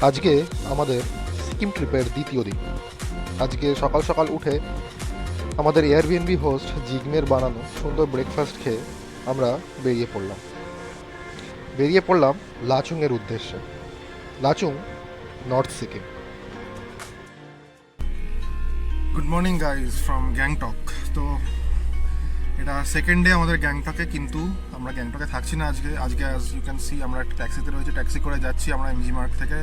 আজকে আমাদের সিকিম ট্রিপের দ্বিতীয় দিন। আজকে সকাল সকাল উঠে আমাদের এয়ারবিএনবি হোস্ট জিগমের বানানো সুন্দর ব্রেকফাস্ট খেয়ে আমরা বেরিয়ে পড়লাম লাচুংয়ের উদ্দেশ্যে। Lachung, north Sikkim. Good morning guys from Gangtok. তো এটা সেকেন্ড ডে আমাদের গ্যাংটকে, কিন্তু আমরা গ্যাংটকে থাকছি না আজকে অ্যাজ ইউ ক্যান সি আমরা একটা ট্যাক্সিতে রয়েছে, ট্যাক্সি করে যাচ্ছি আমরা এমজি মার্গ থেকে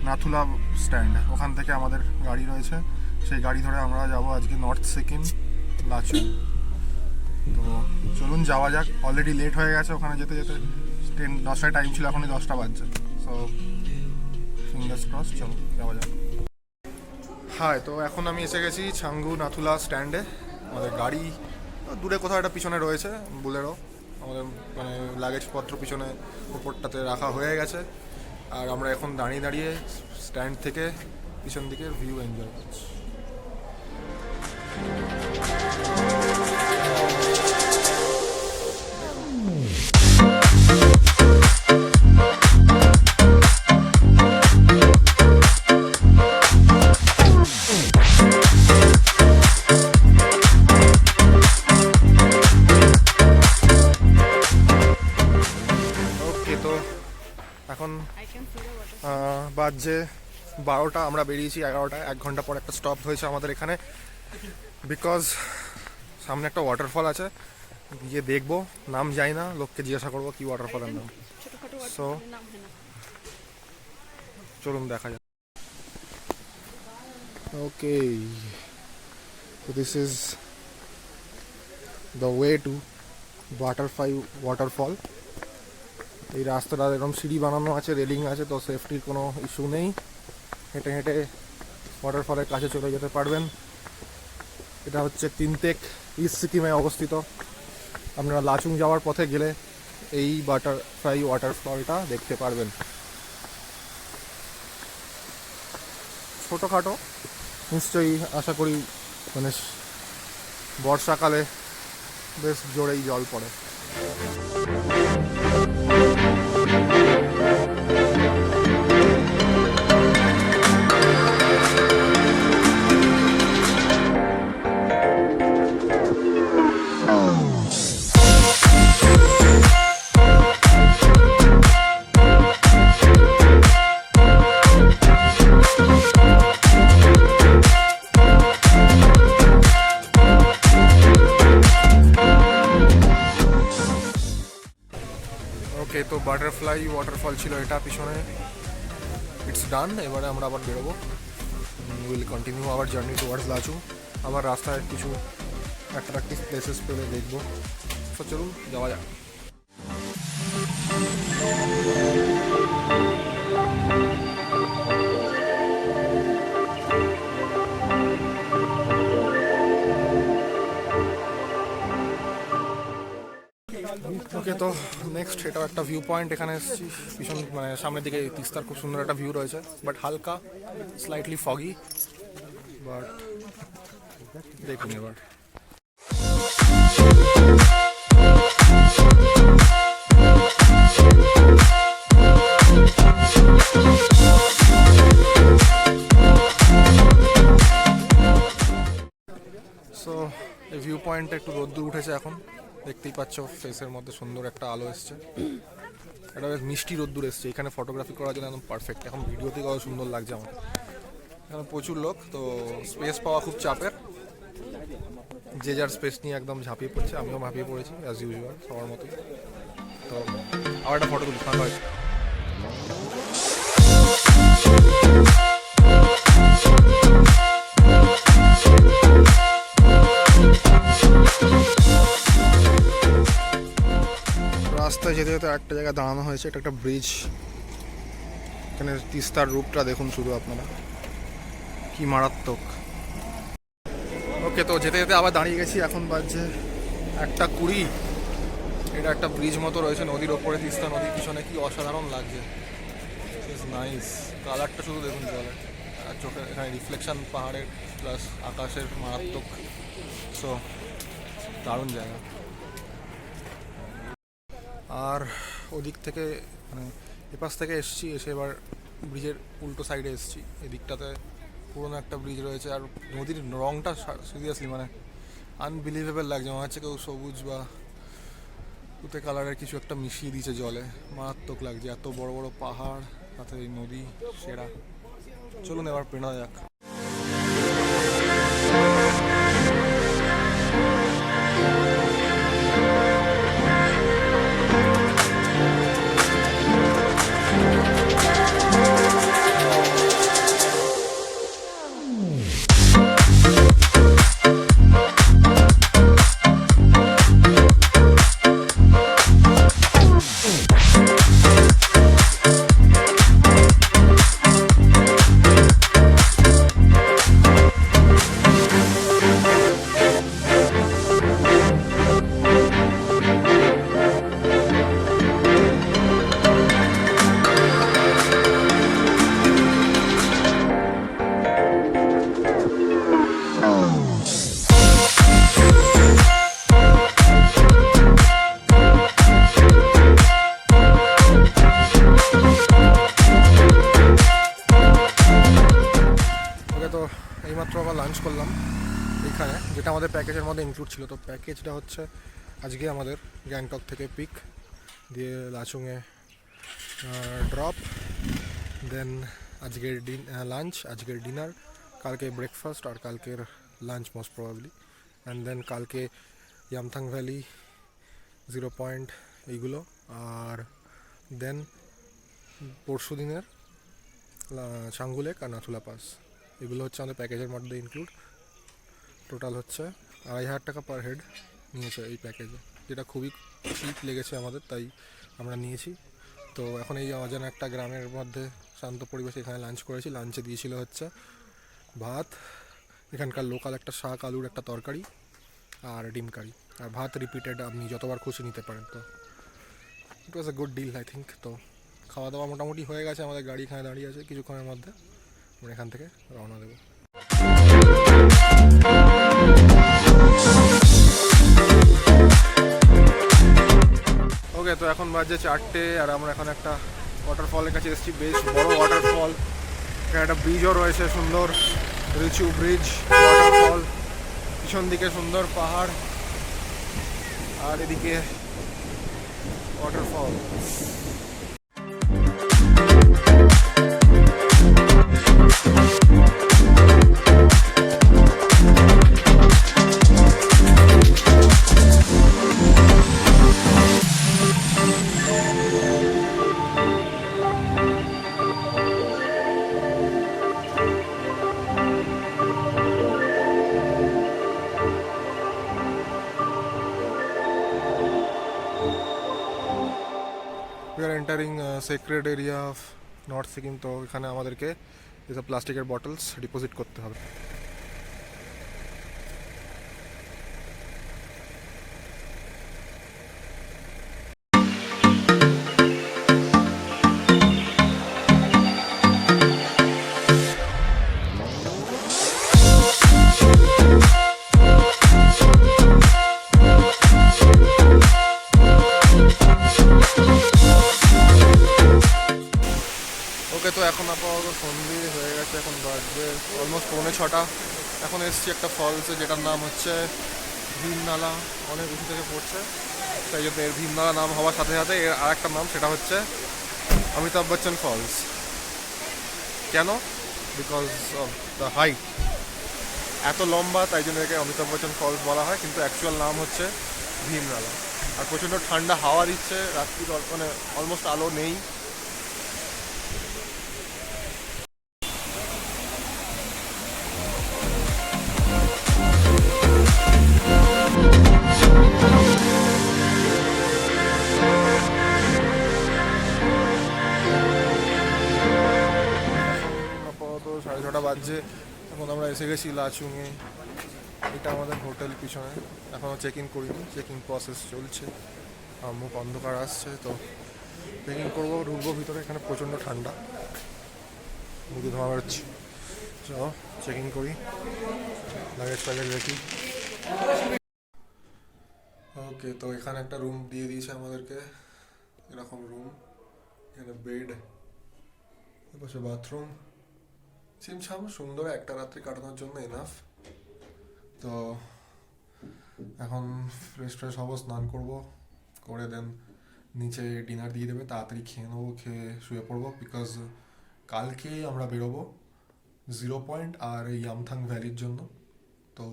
নাথুলা স্ট্যান্ড। ওখান থেকে আমাদের গাড়ি রয়েছে, সেই গাড়ি ধরে আমরা যাব আজকে নর্থ সিকিম লাচুং। তো চলুন যাওয়া যাক। অলরেডি লেট হয়ে গেছে ওখানে যেতে যেতে, 10টায় টাইম ছিল, এখনই 10টা বাজছে। সো ফিঙ্গার্স ক্রস, চলো যাওয়া যাক। হ্যাঁ, তো এখন আমি এসে গেছি ছাঙ্গু নাথুলা স্ট্যান্ডে। আমাদের গাড়ি দূরে কোথাও একটা পিছনে রয়েছে, বোলেরো। আমাদের মানে লাগেজপত্র পিছনে উপরটাতে রাখা হয়ে গেছে, আর আমরা এখন দাঁড়িয়ে দাঁড়িয়ে স্ট্যান্ড থেকে পিছন দিকের ভিউ এনজয় করছি। এখন বাজছে 12টা, আমরা বেরিয়েছি 11টায়। 1 ঘন্টা পর একটা স্টপ হয়েছে আমাদের এখানে, বিকজ সামনে একটা ওয়াটারফল আছে, গিয়ে দেখবো। নাম যাই না, লোককে জিজ্ঞাসা করবো কি ওয়াটারফলের নাম। সো চলুন দেখা যাক। Okay, this is the way to waterfall. এই রাস্তাটা এরকম সিঁড়ি বানানো আছে, রেলিং আছে, তো সেফটির কোনো ইস্যু নেই। হেঁটে হেঁটে ওয়াটারফলের কাছে চলে যেতে পারবেন। এটা হচ্ছে তিনতেক, ইস্ট সিকিমে অবস্থিত। আপনারা লাচুং যাওয়ার পথে গেলে এই ওয়াটারফলটা দেখতে পারবেন। ছোটোখাটো, নিশ্চয়ই আশা করি মানে বর্ষাকালে বেশ জোরেই জল পড়ে। ওকে, তো বাটারফ্লাই ওয়াটারফল ছিল এটা পিছনে। ইটস ডান। এবারে আমরা আবার বেরোবো। Will continue hour journey towards Lachung. আবার রাস্তায় কিছু অ্যাট্রাকটিভ প্লেসেস পেলে দেখবো। তো চলুন যাওয়া যাক। ওকে, তো নেক্সট এটাও একটা ভিউ পয়েন্ট। এখানে এসেছি, পিছন মানে সামনের দিকে তিস্তার খুব সুন্দর একটা ভিউ রয়েছে, বাট হালকা স্লাইটলি ফগি। বাট দেখুন এবার। সো এই ভিউ পয়েন্টে একটু রোদ্দুর উঠেছে এখন, দেখতেই পাচ্ছ ফেসের মধ্যে সুন্দর একটা আলো এসছে। একটা বেশ মিষ্টি রোদ্দুর এসছে, এখানে ফটোগ্রাফি করার জন্য একদম পারফেক্ট। এখন ভিডিওতে কত সুন্দর লাগছে আমার। এখানে প্রচুর লোক, তো স্পেস পাওয়া খুব চাপের। যে যার স্পেস নিয়ে একদম ঝাঁপিয়ে পড়ছে, আমিও ঝাঁপিয়ে পড়েছি অ্যাজ ইউজুয়াল সবার মতোই। তো আবার একটা ফটো তুলি ফাঁকা হয়েছে। রাস্তায় যেতে যেতে একটা জায়গায় দাঁড়ানো হয়েছে, এটা একটা ব্রিজ। এখানে তিস্তার রূপটা দেখুন শুধু আপনারা, কি মারাত্মক। ওকে, তো যেতে যেতে আবার দাঁড়িয়ে গেছি। এখন বাজছে 1:20। এটা একটা ব্রিজ মতো রয়েছে নদীর ওপরে, তিস্তা নদীর পিছনে। কি অসাধারণ লাগছে, নাইস। কালারটা শুধু দেখুন জলের, আর চোখে এখানে রিফ্লেকশন পাহাড়ের প্লাস আকাশের, মারাত্মক। সো দারুণ জায়গা। আর ওদিক থেকে মানে এপাশ থেকে এসছি, এসে এবার ব্রিজের উল্টো সাইডে এসেছি। এদিকটাতে পুরোনো একটা ব্রিজ রয়েছে, আর নদীর রংটা সিরিয়াসলি মানে আনবিলিভেবল লাগছে, মনে হচ্ছে কেউ সবুজ বা তুতে কালারের কিছু একটা মিশিয়ে দিয়েছে জলে। মারাত্মক লাগছে, এত বড় বড় পাহাড়, তাতে এই নদী, সেরা। চলুন এবার পেনা যাক। তো এইমাত্র আবার লাঞ্চ করলাম এইখানে, যেটা আমাদের প্যাকেজের মধ্যে ইনক্লুড ছিল। তো প্যাকেজটা হচ্ছে আজকে আমাদের গ্যাংটক থেকে পিক দিয়ে লাচুংয়ে ড্রপ, দেন আজকের লাঞ্চ, আজকের ডিনার, কালকে ব্রেকফাস্ট, আর কালকের lunch most probably, and then কালকে ইয়ামথাং ভ্যালি 0 পয়েন্ট এইগুলো, আর দেন পরশু দিনের চাঙ্গুলেক আর নাথুলা পাস। এগুলো হচ্ছে আমাদের প্যাকেজের মধ্যে ইনক্লুড। টোটাল হচ্ছে 2,500 টাকা পার হেড নিয়েছে এই প্যাকেজে, যেটা খুবই চিপ লেগেছে আমাদের, তাই আমরা নিয়েছি। তো এখন এই অজানা একটা গ্রামের মধ্যে শান্ত পরিবেশে এখানে লাঞ্চ করেছি। লাঞ্চে দিয়েছিল হচ্ছে ভাত, এখানকার লোকাল একটা শাক আলুর একটা তরকারি, আর ডিম কারি, আর ভাত রিপিটেড আপনি যতবার খুশি নিতে পারেন। তো it was a good deal I think. তো খাওয়া দাওয়া মোটামুটি হয়ে গেছে, আমাদের গাড়ি এখানে দাঁড়িয়ে আছে, কিছুক্ষণের মধ্যে আমরা এখান থেকে রওনা দেবো। ওকে, তো এখন বাজে 4টে, আর আমরা এখন একটা ওয়াটারফলের কাছে এসেছি, বেশ বড় ওয়াটারফল। এখানে একটা ব্রিজও রয়েছে, সুন্দর রিচু ব্রিজ, ওয়াটারফল, পিছন দিকে সুন্দর পাহাড়, আর এদিকে waterfall. We are entering sacred area of North Sikkim. তো এখানে আমাদেরকে এসব প্লাস্টিকের বটলস ডিপোজিট করতে হবে। ওকে, তো এখন আপাতত সন্ধে হয়ে গেছে, এখন বাজবে অলমোস্ট 5:45। এখন এসছি একটা ফলসে, যেটার নাম হচ্ছে ভীমনালা। অনেক উঁচু থেকে পড়ছে, তাই জন্য এর ভীমনালা নাম হওয়ার সাথে সাথে এর আর একটা নাম, সেটা হচ্ছে অমিতাভ বচ্চন ফলস। কেন? বিকজ অফ দ্য হাইট, এত লম্বা, তাই জন্য একে অমিতাভ বচ্চন ফলস বলা হয়, কিন্তু অ্যাকচুয়াল নাম হচ্ছে ভীমনালা। আর প্রচণ্ড ঠান্ডা হাওয়া দিচ্ছে, রাত্রি মানে অলমোস্ট আলো নেই। আপাতত 6:30 বাজছে। এখন আমরা এসে গেছি লাচুংয়ে। এটা আমাদের হোটেল পিছনে। এখনও চেক ইন করিনি, চেকিং প্রসেস চলছে। মুখ অন্ধকার আসছে, তো চেকিং করবো, ঢুকবো ভিতরে। এখানে প্রচণ্ড ঠান্ডা, মুখে ধোঁয়া বেরোচ্ছে। চলো চেকিং করি, লাগেজ ফ্যাগেজ রেখি। ওকে, তো এখানে একটা রুম দিয়ে দিয়েছে আমাদেরকে, এরকম রুম। এখানে বেড, বসে বাথরুম ছিমছাম সুন্দর একটা রাত্রি কাটানোর জন্য এনাফ। তো এখন ফ্রেশ হবো, স্নান করবো, করে দেন নিচে ডিনার দিয়ে দেবে, তাড়াতাড়ি খেয়ে নেবো, খেয়ে শুয়ে পড়বো। বিকজ কালকে আমরা বেরোবো 0 পয়েন্ট আর ইয়ামথাং ভ্যালির জন্য। তো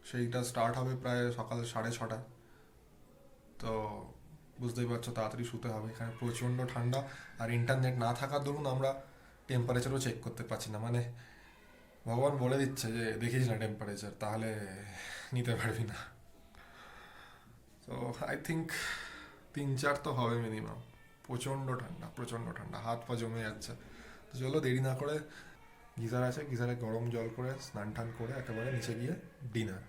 সেইটা স্টার্ট হবে প্রায় সকাল 6:30। তো বুঝতেই পারছো তাড়াতাড়ি শুতে হবে, এখানে প্রচণ্ড ঠান্ডা। আর ইন্টারনেট না থাকার দরুন আমরা টেম্পারেচারও চেক করতে পারছি না। মানে ভগবান বলে দিচ্ছে যে দেখিস না টেম্পারেচার, তাহলে নিতে পারবি না। তো আই থিঙ্ক 3-4 তো হবে মিনিমাম। প্রচণ্ড ঠান্ডা, প্রচণ্ড ঠান্ডা, হাত পা জমে যাচ্ছে। তো চলো দেরি না করে, গিজার আছে, গিজারে গরম জল করে স্নান টান করে একেবারে নিচে গিয়ে ডিনার।